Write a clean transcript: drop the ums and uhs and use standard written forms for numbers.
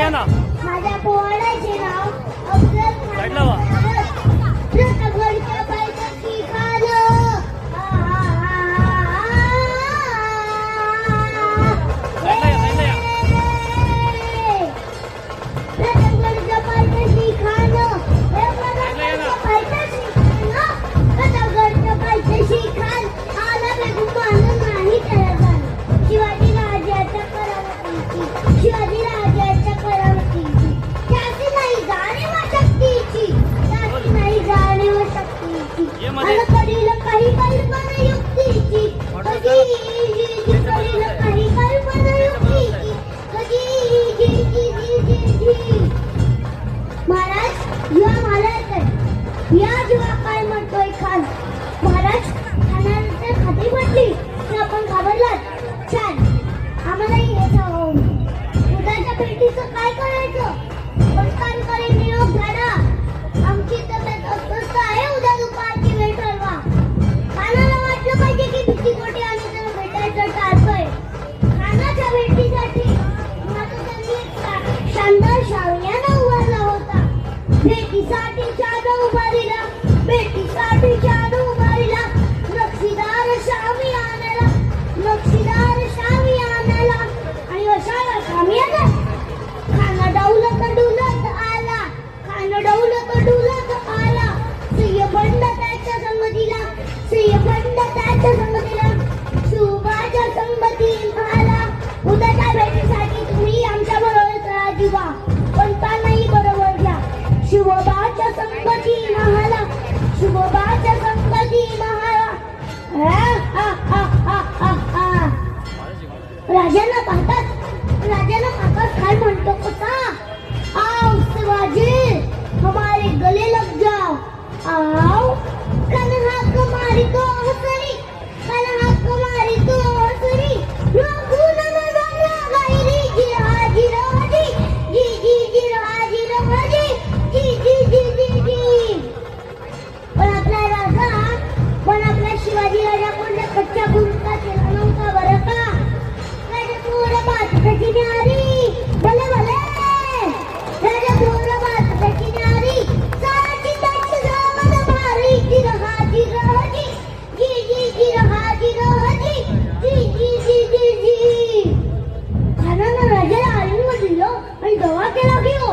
या ना. माझ्या पोवाड्याचे नाव अफजल खान. साईडला वा. प्रतापगडच्या पायथ्याशी खालं. साईडला या. प्रतापगडच्या पायथ्याशी खालं. प्रतापगडच्या पायथ्याशी खाल. आला बेगुमान नाही त्याला जाण. शिवाजी राजाच्या करावतीची, शिवाजी राजाच्या करावतीची, त्याची नाही जाणीव शक्तीची, त्याची नाही जाणीव शक्तीची. आणि करील काही कल्पना युक्तीची, कधी करील काही कल्पना युक्तीची, कधी महाराज या महाराज या जीवा काय म्हणतोय खान. महाराज खानानंतर खात्री पडली की आपण घाबरलात. छान, आम्हालाही हे हवं. उद्याच्या भेटीचं काय करायचं? पटकन निरोप झाला. आमची तब्येत अस्वस्थ आहे. उद्या दुपारची वेळ ठरवा. खानाला वाटलं पाहिजे की भीतीपोटी आम्ही त्याला भेटायचं टाळतोय. खानाच्या भेटीसाठी माझं त्यांनी एक शानदार शामियाना उभारला होता. भेटीसाठी चादर उभारला, भेटीसाठी चादर उभारला. नक्षीदार शामियानाला, नक्षीदार शामियानाला. आणि अशा शामियाना खाना डौलत डुलत आला, खाना डौलत डुलत आला. सिंहबंड त्याच्या संगतीला, सिंहबंड त्याच्या संगतीला, सुबाच्या संगतीला आला. उद्याच्या भेटीसाठी तुम्ही आमच्या बरोबर चला जीवा, पण नाही बरोबर घ्या. शिवबाच्या संगती महाला, शिवबाच्या संगती महाला. राजाला पाहतात खान म्हणतो कसा. आओ शिवाजी हमारे गले लग जाओ. आओ कल हाक मारी तो हसरी, कल हाक मारी तो हसरी. खून में रंगा गायरी जिरहाजी रहाजी, जी जी जिरहाजी रहाजी, जी जी जी जी जी. पण आपला शिवाजी राजा कोणत्या कच्च्या गुंता केला नव्हता बरं का. राजा थोर बातची न्यारी, भले भले राजा थोर बातची न्यारी. साराची त्याची जावड भारी जिरहाजी रहाजी, जी जी जिरहाजी रहाजी, जी जी जी जी जी. खानानं राजाला आलिंगन दिलं आणि दवा केला की हो.